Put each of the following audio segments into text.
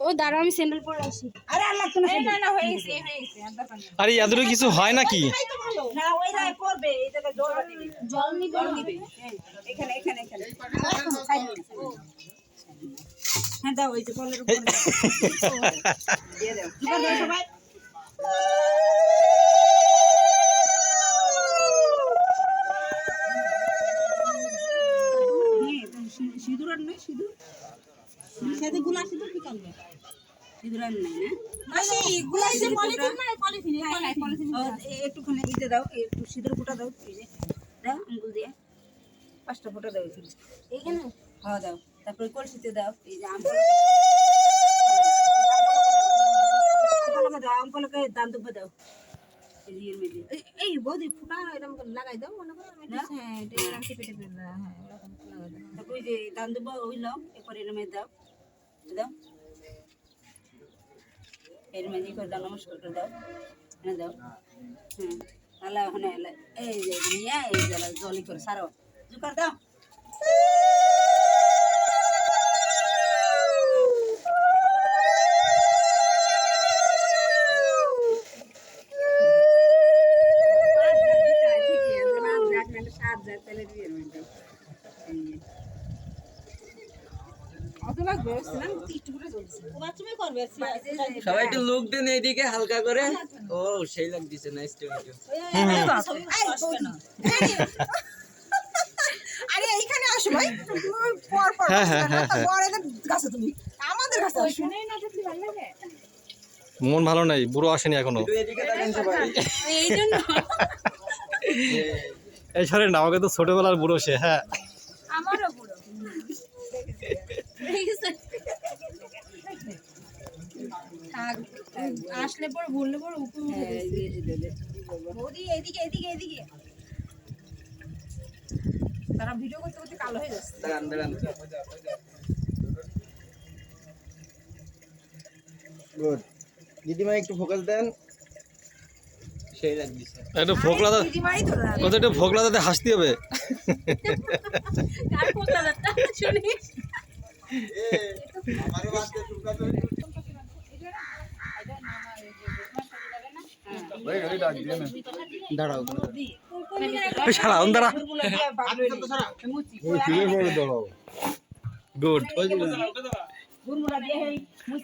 ও দাঁড়া আমি স্যান্ডেল পরে আসি। আরে আল্লাহ তুমি না হয়ে গেছে আরে এদের কিছু হয় নাকি? না ওই যায় করবে এই জায়গায় জল নিবে এখানে এখানে এখানে হ্যাঁ দাও ওই যে কলের উপরে দিয়ে দাও জোগাড় দাও সবাই সিঁদুর আর নাই সিঁদুর সাথে গুলা সিঁদুর কি করবে সিঁদুর আর নাই না আসি গুলা যে পলিথিন না পলিথিন একটুখানি দিতে দাও একটু সিঁদুর ফুটা দাও এই যে দাও আঙ্গুল দিয়ে 5টা ফুটা দাও এইখানে হ্যাঁ দাও তারপরে কলসিতে দাও এই যে আমপলকে দান দুব্বা দাও এই যে এর মধ্যে এই বৌদি ফুটা এরকম লাগাই দাও মনে করো হ্যাঁ এটা রাখতে পেটে দিন না হ্যাঁ এরকম লাগাই দাও তারপরে যে দান দুব্বা হইল এরপর এর মধ্যে দাও দাও এর মধ্যে করে দাও নমস্কার করে দাও হ্যাঁ দাও হ্যাঁ আল্লাহ ওখানে এই যে নিয়ে এই যে জলি করে সারো জুকার দাও সবাই একটু লুক দেন এইদিকে হালকা করে ও সেই লাগতেছে নাইস টু মিট ইউ আরে এইখানে আসো ভাই পর পর বড়দের কাছে তুমি আমাদের কাছে শুনেই না দেখলি ভালো লাগে মন ভালো নাই, বুড়ো আসেনি এখনো। এদিকে তাকান সবাই এইজন্য এই সরে না, আমাকে তো ছোটবেলার বুড়ো সে। হ্যাঁ আমারও বুড়ো আসলে পর ভুললে পর উপরে এদিকে এদিকে এদিকে তারা ভিডিও করতে করতে কালো হয়ে যাচ্ছে দাঁড়ান দাঁড়ান গুড দিদিমা একটু ফোকাস দেন সেই লাগতেছে একটু ফোকলা দাও, কত একটু ফোকলা দাতে হাসতে হবে। কার ফোকলা দাঁতটা শুনি আমারও বাচ্চা চুপকা তো দাঁড়াও সারা দাঁড়া। গুড।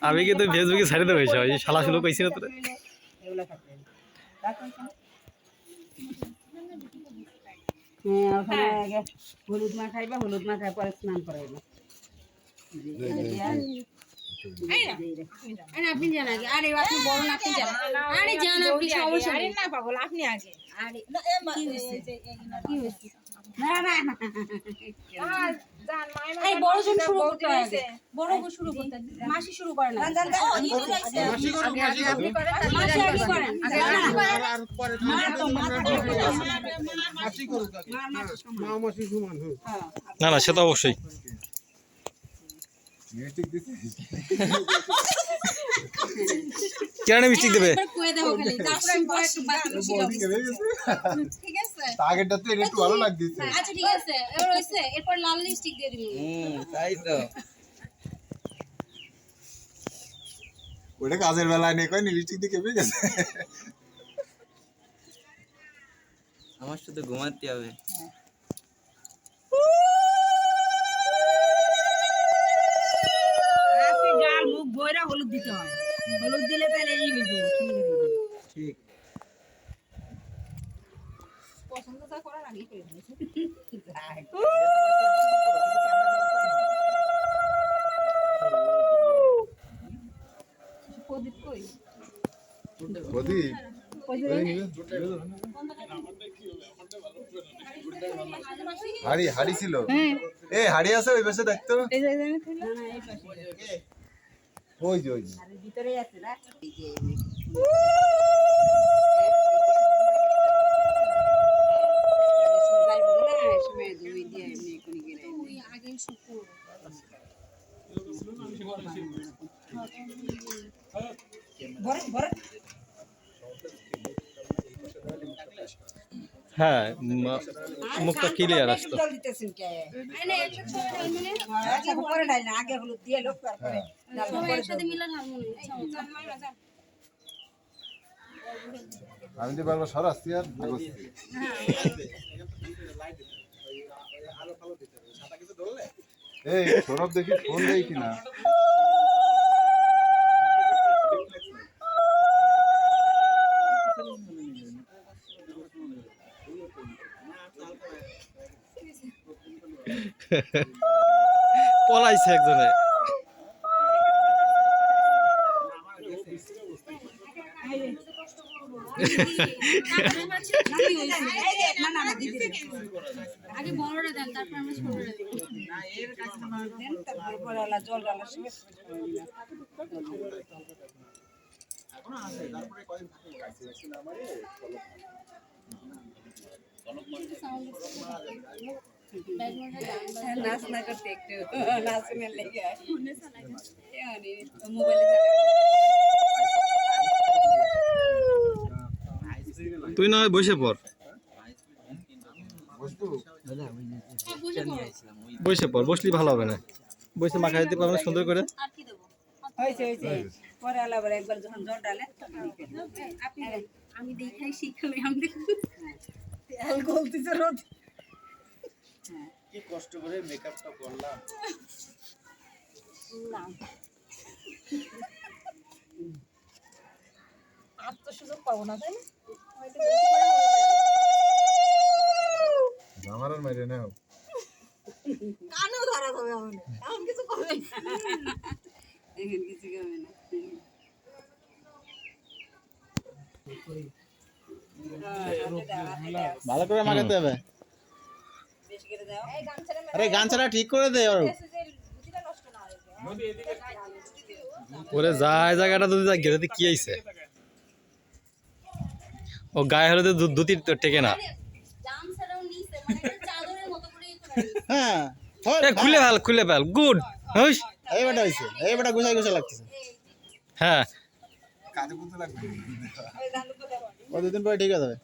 আমি কিন্তু ফেসবুকে ছাড়ি দেবো এইসব, এই শালা শুলো কইছি না তোরা। হলুদ মাখাইবা হলুদ মাখায় পরে স্নান করাইবা আপনি জান আগে আরে আপনি বড় না আপনি জান আরে জান আপনি সমস্যা আরে না পাগল আপনি আগে আরে কি হইছে না না জান মাইমা এই বড় জন শুরু করতে হইছে বড় গো শুরু করতে মাসি শুরু করে না জান ও হিরো হইছে আগে আপনি করেন মাসি আগে করেন আর পরে মাসি করুক মা মাসি সমান হ্যাঁ না না, সে তো অবশ্যই। কেন মিস্টেক দেবে? আগেরটা তো একটু ভালো লাগতেছে। আচ্ছা ঠিক আছে, এবার হইছে, এরপর লাল লিপস্টিক দিয়ে দিবি। তাই তো ওটা কাজের বেলায় নেই কয় লিপস্টিক দিয়ে কেঁপে গেছে। আমার শুধু ঘুমাতে হবে। গাল মুখ বইরা হলুদ দিতে হয়, হলুদ দিলে তাহলে এই হইব ঠিক পছন্দটা করার আগেই করে দিয়েছে। প্রদীপ কই? প্রদীপ হাড়ি হাড়ি ছিল, এ হাড়ি আছে ওই পাশে দেখতো, ওই যে ওই যে ভিতরে আছে না ভরে ভরে হ্যাঁ মুখটা ক্লিয়ার আসতো। জল দিতেছেন কে এনে একসাথে সবাই ঢাল মানে আচ্ছা পরে ডাল না আগে হলুদ দিয়ে লোক তারপরে ডাল সবাই পরে একসাথে মিলে ঢাল মনে আমি তো পারবো সরাসরি আর এই সৌরভ দেখি ফোন দেই কিনা পলাইছে একজনে। না না দিদি আগে বড়রা দেন তারপর আমরা ছোটরা দেব দেন তারপরে পরে আলা জল ডালা শেষ নাচ না করতে একটু নাচ में लेके आए मोबाइल তুই না হয় বসে পড়, বসে পড়, বসলি ভালো হবে না, বসে মাখা দিতে পারবে না সুন্দর করে। আর কি দেব হয়েছে হয়েছে পরে আলা বলে একবার যখন জল ডালে আপনি আমি দেখাই শিখালে আমি দেখব তেল গলতিছে রোদ কি কষ্ট করে মেকআপটা করলাম। না আর তো সুযোগ পাবো না তাই আমার আর মাইরে নাও কানেও ধরা যাবে আমার এমন কিছু করবে এখন কিছু করবে না ভালো করে মাখাতে হবে। বেশি করে দাও এই গামছাটা আরে গানছাটা ঠিক করে দে। ওর গুটিটা নষ্ট না হয় ওরে যায় জায়গাটা যদি ঘেরে কি আইছে, ও গায়ে হলে তো দুটি টেকে না। জাম ছাড়াও নিচে মানে একটা চাদরের মতো করে হ্যাঁ খুলে ফেল গুড। এই বেটা হইছে, এই বেটা গুছাই গুছাই লাগতেছে। হ্যাঁ কাজে করতে লাগবে ওই দালু তো দাও ও দুদিন পরে ঠিক হয়ে যাবে।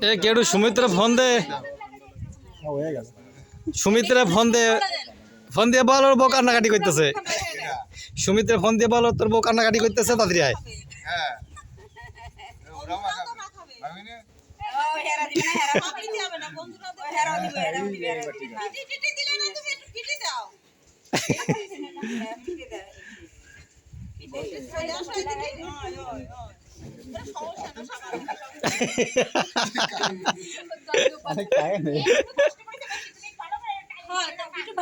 এ কেডু সুমিত্রা ফোন দে, সুমিত্রা ফোন দিয়ে বল ওর বউ কান্নাকাটি করতেছে। সুমিত্রা ফোন দিয়ে বল তোর বউ কান্নাকাটি করতেছে, তাড়াতাড়ি আয়। হ্যাঁ ওরা মাখাবে আমি না ও হেরা দিবে না হেরা দিতে হবে না বন্ধুরা তো হেরা দিবে টিটি দিলে না তুমি একটু টিটি দাও টিটি দাও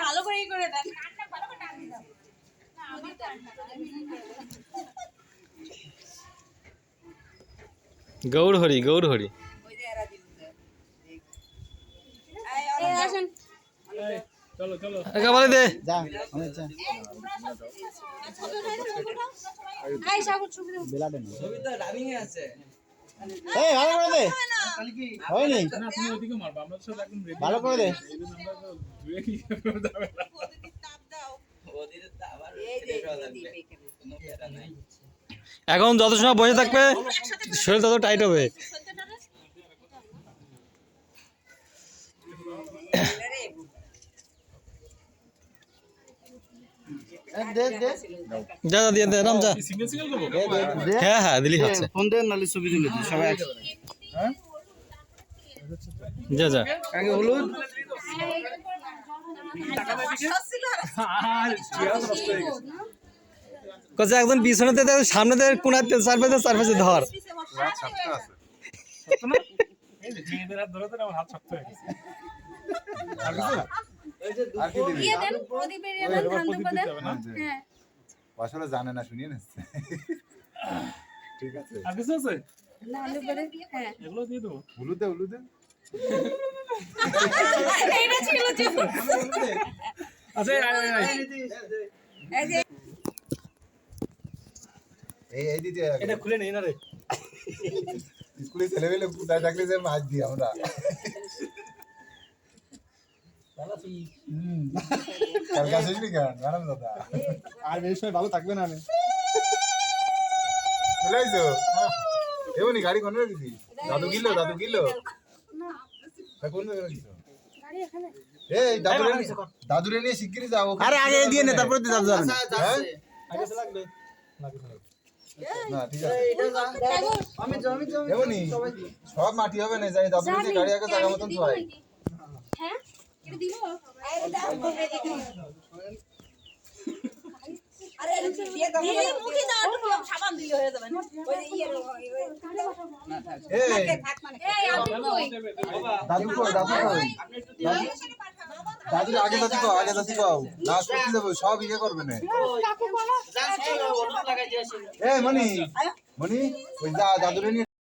ভালো করে করে দেন গৌড় হরি ওই যে হেরা দিবে এই আসেন বলে দে। আই সাগর ছবি দাও ছবি তো রানিং এ আছে। এই ভালো করে দে, হয়নি ভালো করে দে। ওদিকে তো আবার এই যে ফ্রেশ হওয়া লাগবে, কোনো প্যারা নাই। এখন যত সময় বসে থাকবে শরীর তত টাইট হবে। যা যা দিয়ে দে রাম যা। হ্যাঁ হ্যাঁ দিলি হচ্ছে, ফোন দেন নালে ছবি তুলে দিই সবাই একসাথে। যা যা। আগে হলুদ কচ্ছে একজন পিছনেতে সামনেতে কোনাতে চারপাশে ধর। রাত 7টা আছে আর কি দিবি দিয়ে দেন প্রদীপের ইয়ে দেন ধান দুপা দেন হ্যাঁ, যে হ্যাঁ আসলে জানে না শুনিয়ে নিচ্ছে ঠিক আছে আর কিছু আছে না হলে পরে হ্যাঁ এগুলো দিয়ে দেবো হলুদে হলুদে এটা ছিল যে আচ্ছা এই যে এই দিতে এটা খুলে নেই না রে স্কুলে ছেলেবেলে কোথায় থাকলে যে মাছ দিই আমরা কার কাছে আসবি কেন জানাম দাদা আর বেশি সময় ভালো থাকবে না আমি চলে আইছো এমনি গাড়ি কোন দিছি দাদু গিলো কোন জায়গায় রাখিছো গাড়ি এখানে এই দাদুরে নিয়ে শিগগিরই যাও আরে আগে দিয়ে নে তারপরে দিয়ে দাদু যাবেন হ্যাঁ? আগে লাগবে না ঠিক আছে এমনি সব মাটি হবে না যাই দাদুরে নিয়ে গাড়ি আগে জায়গা মতন চলাই হ্যাঁ এটা দিব আরে দিয়ে দাও মুখে দাও একটু সাবান দিলে হয়ে যাবে ওই ইয়ে এই থাক মানে এই আপনি কই দাদু কই দাদু আগে দাদি কও না সত্যি দেবো সব ইয়ে করবে না এই মনি ওই দাদুরে নিয়ে